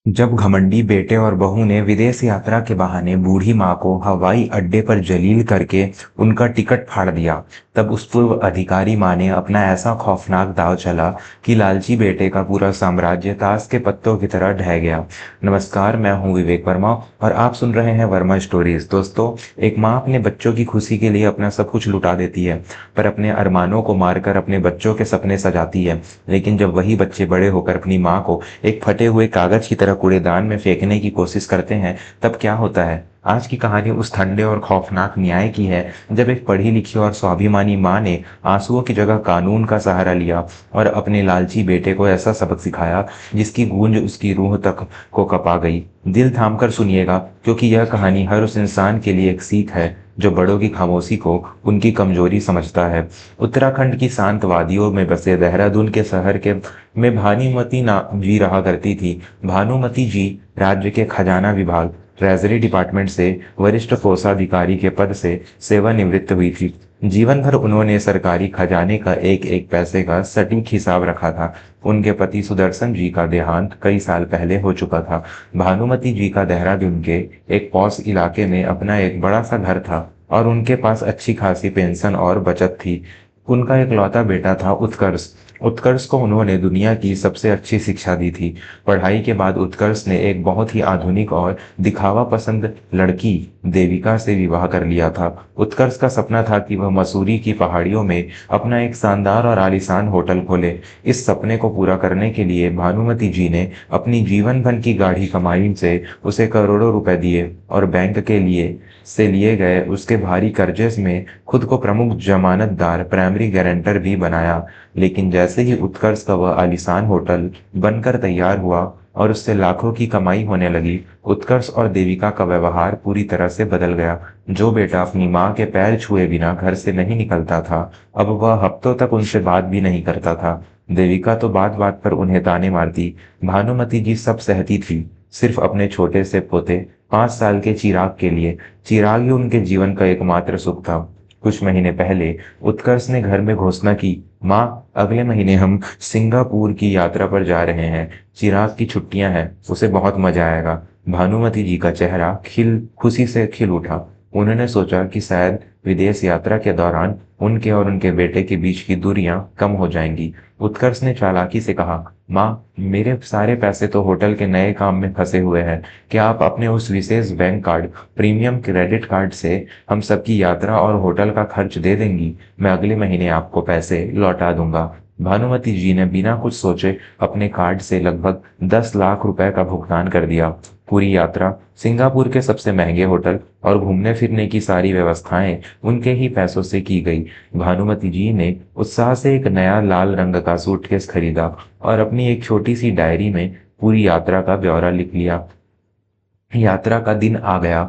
जब घमंडी बेटे और बहू ने विदेश यात्रा के बहाने बूढ़ी माँ को हवाई अड्डे पर जलील करके उनका टिकट फाड़ दिया, तब उस पूर्व अधिकारी माँ ने अपना ऐसा खौफनाक दांव चला कि लालची बेटे का पूरा साम्राज्य ताश के पत्तों की तरह ढह गया। नमस्कार, मैं हूँ विवेक वर्मा और आप सुन रहे हैं वर्मा स्टोरीज। दोस्तों, एक माँ अपने बच्चों की खुशी के लिए अपना सब कुछ लुटा देती है, पर अपने अरमानों को मारकर अपने बच्चों के सपने सजाती है। लेकिन जब वही बच्चे बड़े होकर अपनी माँ को एक फटे हुए कागज की तरह कूड़ेदान में फेंकने की कोशिश करते हैं, तब क्या होता है। आज की कहानी उस ठंडे और खौफनाक न्याय की है, जब एक पढ़ी लिखी और स्वाभिमानी माँ ने आंसुओं की जगह कानून का सहारा लिया और अपने लालची बेटे को ऐसा सबक सिखाया जिसकी गूंज उसकी रूह तक को कपा गई। दिल थामकर सुनिएगा, क्योंकि यह कहानी हर उस इंसान के लिए एक सीख है जो बड़ों की खामोशी को उनकी कमजोरी समझता है। उत्तराखंड की शांत वादियों में बसे देहरादून के शहर के में भानुमती ना जी रहा करती थी। भानुमती जी राज्य के खजाना विभाग ट्रेजरी डिपार्टमेंट से वरिष्ठ कोषाधिकारी के पद से सेवानिवृत्त हुई थी। जीवन भर उन्होंने सरकारी खजाने का एक एक पैसे का सटीक हिसाब रखा था। उनके पति सुदर्शन जी का देहांत कई साल पहले हो चुका था। भानुमती जी का देहरादून के एक पॉश इलाके में अपना एक बड़ा सा घर था और उनके पास अच्छी खासी पेंशन और बचत थी। उनका इकलौता बेटा था उत्कर्ष। उत्कर्ष को उन्होंने दुनिया की सबसे अच्छी शिक्षा दी थी। पढ़ाई के बाद उत्कर्ष ने एक बहुत ही आधुनिक और दिखावा पसंद लड़की देविका से विवाह कर लिया था। उत्कर्ष का सपना था कि वह मसूरी की पहाड़ियों में अपना एक शानदार और आलीशान होटल खोले। इस सपने को पूरा करने के लिए भानुमती जी ने अपनी जीवन भर की गाढ़ी कमाई से उसे करोड़ों रुपए दिए और बैंक के लिए गए उसके भारी कर्जे में खुद को प्रमुख जमानतदार प्राइमरी गारंटर भी बनाया। लेकिन जैसे ही उत्कर्ष का वह आलीशान होटल बनकर तैयार हुआ और उससे लाखों की कमाई होने लगी, उत्कर्ष और देविका का व्यवहार पूरी तरह से बदल गया। जो बेटा अपनी माँ के पैर छुए बिना घर से नहीं निकलता था, अब वह हफ्तों तक उनसे बात भी नहीं करता था। देविका तो बात बात पर उन्हें ताने मारती। भानुमती जी सब सहती थी, सिर्फ अपने छोटे से पोते 5 साल के चिराग के लिए। चिराग ही उनके जीवन का एकमात्र सुख था। कुछ महीने पहले उत्कर्ष ने घर में घोषणा की, माँ, अगले महीने हम सिंगापुर की यात्रा पर जा रहे हैं। चिराग की छुट्टियां हैं, उसे बहुत मजा आएगा। भानुमती जी का चेहरा खुशी से खिल उठा। उन्होंने सोचा कि शायद विदेश यात्रा के दौरान उनके और उनके बेटे के बीच की दूरियां कम हो जाएंगी। उत्कर्ष ने चालाकी से कहा, माँ, मेरे सारे पैसे तो होटल के नए काम में फंसे हुए हैं। क्या आप अपने उस विशेष bank card, premium credit card से हम सबकी यात्रा और होटल का खर्च दे देंगी? मैं अगले महीने आपको पैसे लौटा दूंगा। भानुमती जी ने बिना कुछ सोचे अपने कार्ड से लगभग 10 लाख रुपए का भुगतान कर दिया। पूरी यात्रा, सिंगापुर के सबसे महंगे होटल और घूमने फिरने की सारी व्यवस्थाएं उनके ही पैसों से की गई। भानुमती जी ने उत्साह से एक नया लाल रंग का सूटकेस खरीदा और अपनी एक छोटी सी डायरी में पूरी यात्रा का ब्यौरा लिख लिया। यात्रा का दिन आ गया।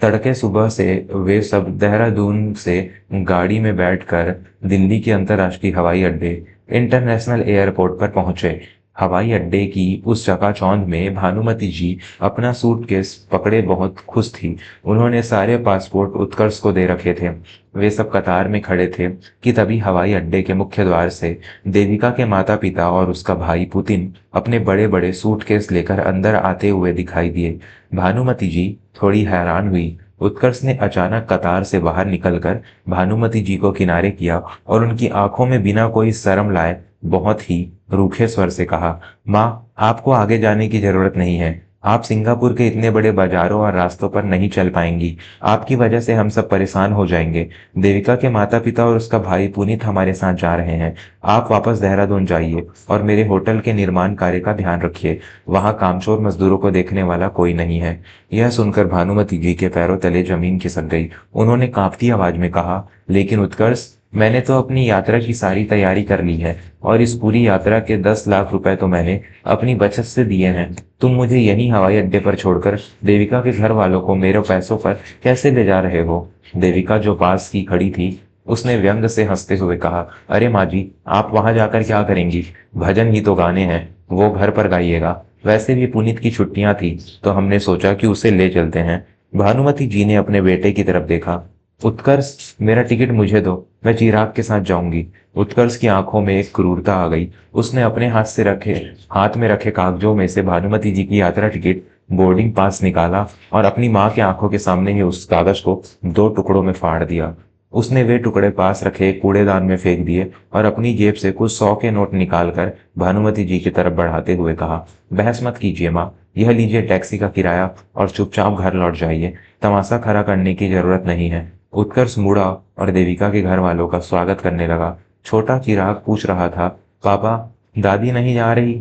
तड़के सुबह से वे सब देहरादून से गाड़ी में बैठकर दिल्ली के अंतर्राष्ट्रीय हवाई अड्डे इंटरनेशनल एयरपोर्ट पर पहुंचे। हवाई अड्डे की उस चकाचौंध में भानुमती जी अपना सूटकेस पकड़े बहुत खुश थी। उन्होंने सारे पासपोर्ट उत्कर्ष को दे रखे थे। वे सब कतार में खड़े थे कि तभी हवाई अड्डे के मुख्य द्वार से देविका के माता पिता और उसका भाई पुतिन अपने बड़े बड़े सूटकेस लेकर अंदर आते हुए दिखाई दिए। भानुमती जी थोड़ी हैरान हुई। उत्कर्ष ने अचानक कतार से बाहर निकलकर भानुमती जी को किनारे किया और उनकी आंखों में बिना कोई शर्म लाए बहुत ही रूखे स्वर से कहा, माँ, आपको आगे जाने की जरूरत नहीं है। आप सिंगापुर के इतने बड़े बाजारों और रास्तों पर नहीं चल पाएंगी। आपकी वजह से हम सब परेशान हो जाएंगे। देविका के माता पिता और उसका भाई पुनीत हमारे साथ जा रहे हैं। आप वापस देहरादून जाइए और मेरे होटल के निर्माण कार्य का ध्यान रखिए। वहां कामचोर मजदूरों को देखने वाला कोई नहीं है। यह सुनकर भानुमती जी के पैरों तले जमीन खिसक गई। उन्होंने कांपती आवाज में कहा, लेकिन उत्कर्ष, मैंने तो अपनी यात्रा की सारी तैयारी कर ली है और इस पूरी यात्रा के 10 लाख रुपए तो मैंने अपनी बचत से दिए हैं। तुम मुझे यहीं हवाई अड्डे पर छोड़कर देविका के घर वालों को मेरे पैसों पर कैसे ले जा रहे हो? देविका, जो पास की खड़ी थी, उसने व्यंग से हंसते हुए कहा, अरे माँ जी, आप वहां जाकर क्या करेंगी? भजन ही तो गाने हैं, वो घर पर गाइएगा। वैसे भी पुनीत की छुट्टियां थी तो हमने सोचा कि उसे ले चलते हैं। भानुमती जी ने अपने बेटे की तरफ देखा। उत्कर्ष, मेरा टिकट मुझे दो, मैं चिराग के साथ जाऊंगी। उत्कर्ष की आंखों में एक क्रूरता आ गई। उसने अपने हाथ में रखे कागजों में से भानुमति जी की यात्रा टिकट, बोर्डिंग पास निकाला और अपनी माँ की आंखों के सामने ही उस कागज को दो टुकड़ों में फाड़ दिया। उसने वे टुकड़े पास रखे एक कूड़ेदान में फेंक दिए और अपनी जेब से कुछ 100 के नोट निकालकर भानुमति जी की तरफ बढ़ाते हुए कहा, बहस मत कीजिए माँ, यह लीजिए टैक्सी का किराया और चुपचाप घर लौट जाइए। तमाशा खड़ा करने की जरूरत नहीं है। उत्कर्ष मुड़ा और देविका के घर वालों का स्वागत करने लगा। छोटा चिराग पूछ रहा था, पापा, दादी नहीं जा रही?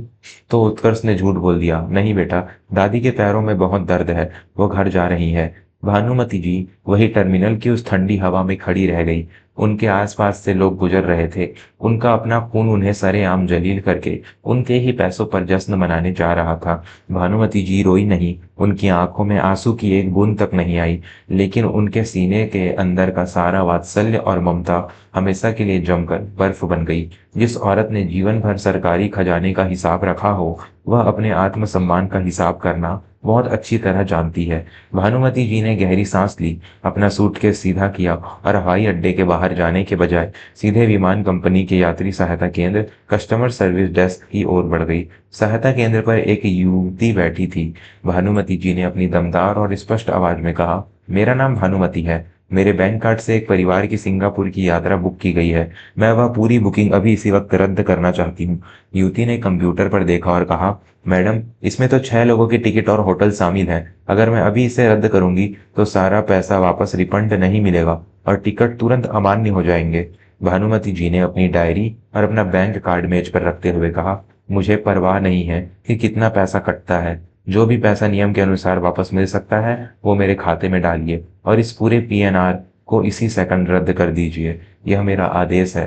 तो उत्कर्ष ने झूठ बोल दिया, नहीं बेटा, दादी के पैरों में बहुत दर्द है, वो घर जा रही है। भानुमति जी वही टर्मिनल की उस ठंडी हवा में खड़ी रह गई। उनके आसपास से लोग गुजर रहे थे। उनका अपना खून उन्हें सरेआम जलील करके उनके ही पैसों पर जश्न मनाने जा रहा था। भानुमति जी रोई नहीं, उनकी आंखों में आंसू की एक बूंद तक नहीं आई, लेकिन उनके सीने के अंदर का सारा वात्सल्य और ममता हमेशा के लिए जमकर बर्फ बन गई। जिस औरत ने जीवन भर सरकारी खजाने का हिसाब रखा हो, वह अपने आत्मसम्मान का हिसाब करना बहुत अच्छी तरह जानती है। भानुमति जी ने गहरी सांस ली, अपना सूटकेस सीधा किया और हवाई अड्डे के बाहर जाने के बजाय सीधे विमान कंपनी के यात्री सहायता केंद्र कस्टमर सर्विस डेस्क की ओर बढ़ गई। सहायता केंद्र पर एक युवती बैठी थी। भानुमति जी ने अपनी दमदार और स्पष्ट आवाज में कहा, मेरा नाम भानुमति है। मेरे बैंक कार्ड से एक परिवार की सिंगापुर की यात्रा बुक की गई है। मैं वह पूरी बुकिंग अभी इसी वक्त रद्द करना चाहती हूँ। युवती ने कंप्यूटर पर देखा और कहा, मैडम, इसमें तो 6 लोगों की टिकट और होटल शामिल हैं। अगर मैं अभी इसे रद्द करूंगी तो सारा पैसा वापस रिफंड नहीं मिलेगा और टिकट तुरंत अमान्य हो जाएंगे। भानुमति जी ने अपनी डायरी और अपना बैंक कार्ड मेज पर रखते हुए कहा, मुझे परवाह नहीं है कि कितना पैसा कटता है। जो भी पैसा नियम के अनुसार वापस मिल सकता है वो मेरे खाते में डालिए और इस पूरे पीएनआर को इसी सेकंड रद्द कर दीजिए। यह मेरा आदेश है।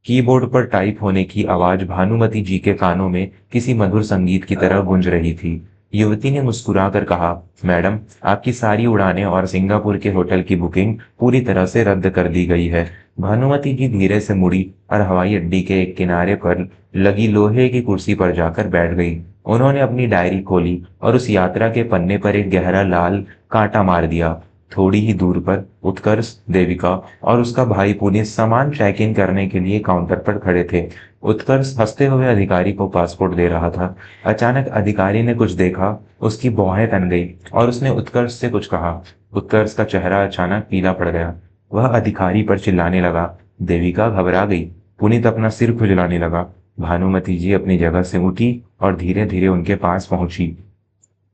कीबोर्ड पर टाइप होने की आवाज भानुमति जी के कानों में किसी मधुर संगीत की तरह गूंज रही थी। युवती ने मुस्कुराकर कहा, मैडम, आपकी सारी उड़ानें और सिंगापुर के होटल की बुकिंग पूरी तरह से रद्द कर दी गई है। भानुमति जी धीरे से मुड़ी और हवाई अड्डे के एक किनारे पर लगी लोहे की कुर्सी पर जाकर बैठ गई। उन्होंने अपनी डायरी खोली और उस यात्रा के पन्ने पर एक गहरा लाल कांटा मार दिया। थोड़ी ही दूर पर उत्कर्ष, देविका और उसका भाई पुनीत सामान चेक इन करने के लिए काउंटर पर खड़े थे। उत्कर्ष हंसते हुए अधिकारी को पासपोर्ट दे रहा था। अचानक अधिकारी ने कुछ देखा, उसकी भौहें तन गई और उसने उत्कर्ष से कुछ कहा। उत्कर्ष का चेहरा अचानक पीला पड़ गया। वह अधिकारी पर चिल्लाने लगा। देविका घबरा गई। पुनीत अपना सिर खुजलाने लगा। भानुमति जी अपनी जगह से उठी और धीरे धीरे उनके पास पहुंची।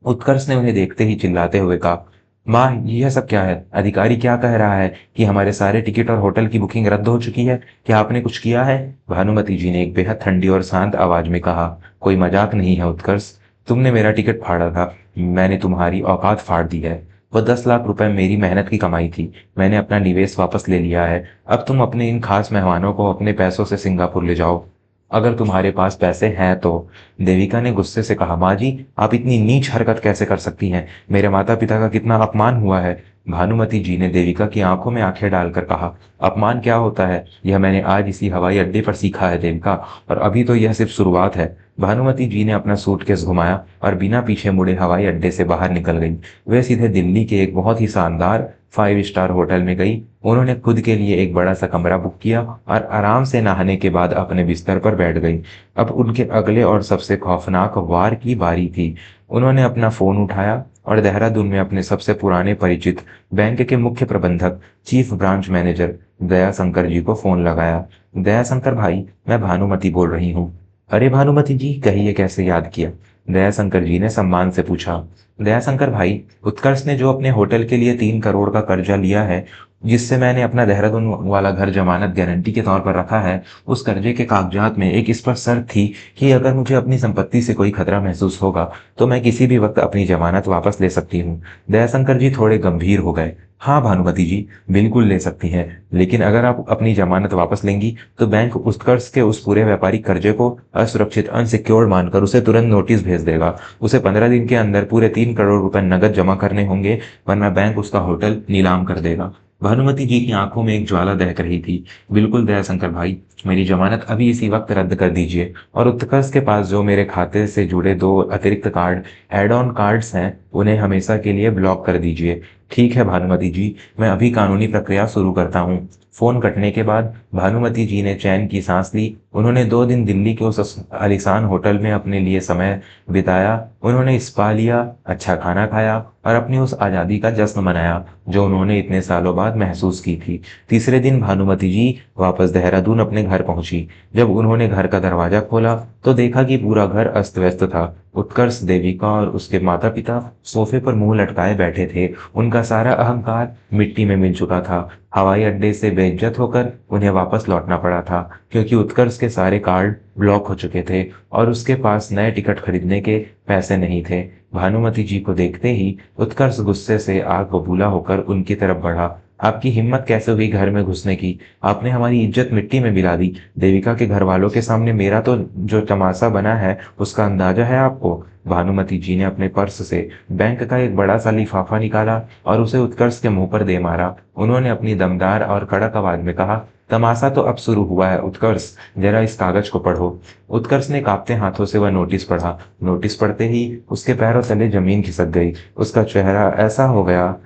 उत्कर्ष ने उन्हें देखते ही चिल्लाते हुए कहा, माँ, यह सब क्या है? अधिकारी क्या कह रहा है कि हमारे सारे टिकट और होटल की बुकिंग रद्द हो चुकी है? क्या आपने कुछ किया है? भानुमति जी ने एक बेहद ठंडी और शांत आवाज में कहा, कोई मजाक नहीं है उत्कर्ष। तुमने मेरा टिकट फाड़ा था, मैंने तुम्हारी औकात फाड़ दी है। वह 10 लाख रुपए मेरी मेहनत की कमाई थी। मैंने अपना निवेश वापस ले लिया है। अब तुम अपने इन खास मेहमानों को अपने पैसों से सिंगापुर ले जाओ, अगर तुम्हारे पास पैसे हैं तो। देविका ने गुस्से से कहा, माँ जी, आप इतनी नीच हरकत कैसे कर सकती हैं? मेरे माता पिता का कितना अपमान हुआ है। भानुमति जी ने देविका की आंखों में आंखें डालकर कहा, अपमान क्या होता है? यह मैंने आज इसी हवाई अड्डे पर सीखा है देविका, और अभी तो यह सिर्फ शुरुआत है। भानुमति जी ने अपना सूटकेस घुमाया और बिना पीछे मुड़े हवाई अड्डे से बाहर निकल गई। वे सीधे दिल्ली के एक बहुत ही शानदार 5 स्टार होटल में गई। उन्होंने खुद के लिए एक बड़ा सा कमरा बुक किया और आराम से नहाने के बाद अपने बिस्तर पर बैठ गई। अब उनके अगले और सबसे खौफनाक वार की बारी थी। उन्होंने अपना फोन उठाया और देहरादून में अपने सबसे पुराने परिचित बैंक के मुख्य प्रबंधक, चीफ ब्रांच मैनेजर दयाशंकर जी को फोन लगाया। दयाशंकर भाई, मैं भानुमति बोल रही हूँ। अरे भानुमति जी, कहिए, कैसे याद किया? दयाशंकर जी ने सम्मान से पूछा। दयाशंकर भाई, उत्कर्ष ने जो अपने होटल के लिए 3 करोड़ का कर्जा लिया है, जिससे मैंने अपना देहरादून वाला घर जमानत गारंटी के तौर पर रखा है, उस कर्जे के कागजात में एक स्पष्ट शर्त थी कि अगर मुझे अपनी संपत्ति से कोई खतरा महसूस होगा तो मैं किसी भी वक्त अपनी जमानत वापस ले सकती हूँ। दयाशंकर जी थोड़े गंभीर हो गए। हाँ भानुमति जी, बिल्कुल ले सकती हैं, लेकिन अगर आप अपनी जमानत वापस लेंगी तो बैंक उत्कर्ष के उस पूरे व्यापारिक कर्जे को असुरक्षित, अनसिक्योर्ड मानकर उसे तुरंत नोटिस भेज देगा। उसे 15 दिन के अंदर पूरे 3 करोड़ रुपए नगद जमा करने होंगे, वरना बैंक उसका होटल नीलाम कर देगा। भानुमति जी की आंखों में एक ज्वाला दहक रही थी। बिल्कुल दयाशंकर भाई, मेरी जमानत अभी इसी वक्त रद्द कर दीजिए, और उत्कर्ष के पास जो मेरे खाते से जुड़े 2 अतिरिक्त कार्ड, एड ऑन कार्ड्स हैं, उन्हें हमेशा के लिए ब्लॉक कर दीजिए। ठीक है भानुमति जी, मैं अभी कानूनी प्रक्रिया शुरू करता हूँ। फोन कटने के बाद भानुमति जी ने चैन की सांस ली। उन्होंने 2 दिन दिल्ली के उस आलीशान होटल में अपने लिए समय बिताया। उन्होंने स्पा लिया, अच्छा खाना खाया और अपनी उस आज़ादी का जश्न मनाया जो उन्होंने इतने सालों बाद महसूस की थी। तीसरे दिन भानुमति जी वापस देहरादून अपने घर पहुंची। जब उन्होंने घर का दरवाजा खोला तो देखा कि पूरा घर अस्त व्यस्त था। उत्कर्ष, देविका और उसके माता पिता सोफे पर मुंह लटकाए बैठे थे। उनका सारा अहंकार मिट्टी में मिल चुका था। हवाई अड्डे से बेइज्जत होकर उन्हें वापस लौटना पड़ा था क्योंकि उत्कर्ष के सारे कार्ड ब्लॉक हो चुके थे और उसके पास नए टिकट खरीदने के पैसे नहीं थे। भानुमति जी को देखते ही उत्कर्ष गुस्से से आग बबूला होकर उनकी तरफ बढ़ा। आपकी हिम्मत कैसे हुई घर में घुसने की? आपने हमारी इज्जत मिट्टी में मिला दी। देविका के घर वालों के सामने मेरा तो जो तमाशा बना है उसका अंदाजा है आपको? भानुमति जी ने अपने पर्स से बैंक का एक बड़ा सा लिफाफा निकाला और उसे उत्कर्ष के मुंह पर दे मारा। उन्होंने अपनी दमदार और कड़क आवाज में कहा, तमाशा तो अब शुरू हुआ है उत्कर्ष, जरा इस कागज को पढ़ो। उत्कर्ष ने कांपते हाथों से वह नोटिस पढ़ा। नोटिस पढ़ते ही उसके पैरों तले जमीन खिसक गई। उसका चेहरा ऐसा हो गया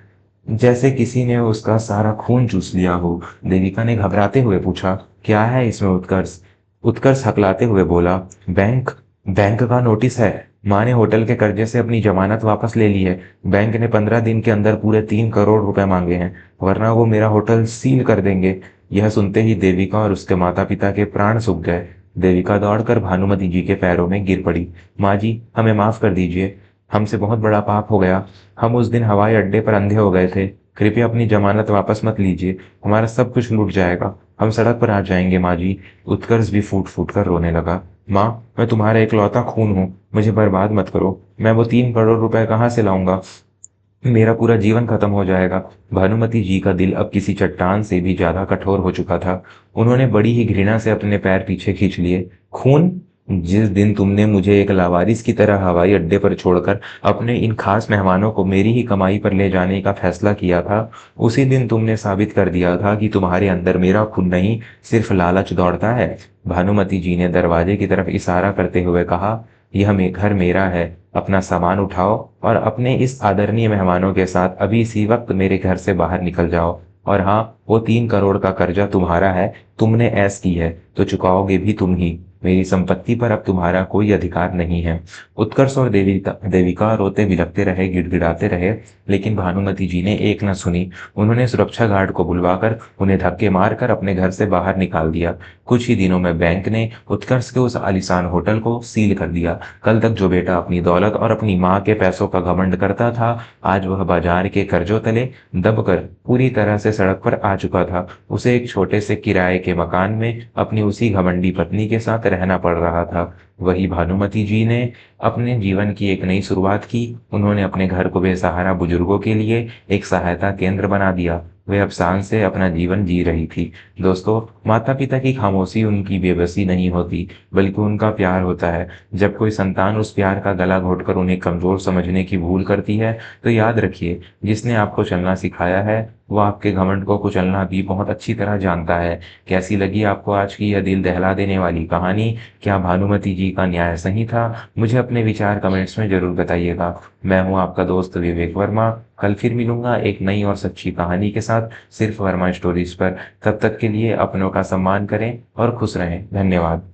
जैसे किसी ने उसका सारा खून चूस लिया हो। देविका ने घबराते हुए पूछा, क्या है इसमें उत्कर्ष? उत्कर्ष हकलाते हुए बोला, बैंक बैंक का नोटिस है। माँ ने होटल के कर्जे से अपनी जमानत वापस ले ली है। बैंक ने 15 दिन के अंदर पूरे 3 करोड़ रुपए मांगे हैं, वरना वो मेरा होटल सील कर देंगे। यह सुनते ही देविका और उसके माता पिता के प्राण सूख गए। देविका दौड़कर भानुमति जी के पैरों में गिर पड़ी। माँ जी, हमें माफ कर दीजिए, हमसे बहुत बड़ा पाप हो गया। हम उस दिन हवाई अड्डे पर अंधे हो गए थे। कृपया अपनी जमानत वापस मत लीजिए, हमारा सब कुछ लूट जाएगा। हम सड़क पर आ जाएंगे माँ जी। उत्कर्ष भी फूट फूट कर रोने लगा। माँ, मैं तुम्हारा इकलौता खून हूँ, मुझे बर्बाद मत करो। मैं वो 3 करोड़ रुपए कहाँ से लाऊंगा? मेरा पूरा जीवन खत्म हो जाएगा। भानुमति जी का दिल अब किसी चट्टान से भी ज्यादा कठोर हो चुका था। उन्होंने बड़ी ही घृणा से अपने पैर पीछे खींच लिए। खून? जिस दिन तुमने मुझे एक लावारिस की तरह हवाई अड्डे पर छोड़कर अपने इन खास मेहमानों को मेरी ही कमाई पर ले जाने का फैसला किया था, उसी दिन तुमने साबित कर दिया था कि तुम्हारे अंदर मेरा खून नहीं, सिर्फ लालच दौड़ता है। भानुमति जी ने दरवाजे की तरफ इशारा करते हुए कहा, यह घर मेरा है। अपना सामान उठाओ और अपने इस आदरणीय मेहमानों के साथ अभी इसी वक्त मेरे घर से बाहर निकल जाओ। और हाँ, वो 3 करोड़ का कर्जा तुम्हारा है, तुमने ऐस की है तो चुकाओगे भी तुम ही। मेरी संपत्ति पर अब तुम्हारा कोई अधिकार नहीं है। उत्कर्ष और देविका रोते बिलखते रहे, गिड़गिड़ाते रहे, लेकिन भानुमति जी ने एक न सुनी। उन्होंने सुरक्षा गार्ड को बुलवाकर उन्हें धक्के मारकर अपने घर से बाहर निकाल दिया। कुछ ही दिनों में बैंक ने उत्कर्ष के उस आलीशान होटल को सील कर दिया। कल तक जो बेटा अपनी दौलत और अपनी माँ के पैसों का घमंड करता था, आज वह बाजार के कर्जों तले दबकर पूरी तरह से सड़क पर आ चुका था। उसे एक छोटे से किराए के मकान में अपनी उसी घमंडी पत्नी के साथ रहना पड़ रहा था। वही भानुमति जी ने अपने जीवन की एक नई शुरुआत की। उन्होंने अपने घर को बेसहारा बुजुर्गों के लिए एक सहायता केंद्र बना दिया। वे अब शान से अपना जीवन जी रही थी। दोस्तों, माता पिता की खामोशी उनकी बेबसी नहीं होती, बल्कि उनका प्यार होता है। जब कोई संतान उस प्यार का गला घोटकर उन्हें कमजोर समझने की भूल करती है, तो याद रखिए, जिसने आपको चलना सिखाया है वो आपके घमंड को कुचलना भी बहुत अच्छी तरह जानता है। कैसी लगी आपको आज की यह दिल दहला देने वाली कहानी? क्या भानुमति जी का न्याय सही था? मुझे अपने विचार कमेंट्स में जरूर बताइएगा। मैं हूं आपका दोस्त विवेक वर्मा। कल फिर मिलूंगा एक नई और सच्ची कहानी के साथ, सिर्फ वर्मा स्टोरीज पर। तब तक के लिए अपनों का सम्मान करें और खुश रहें। धन्यवाद।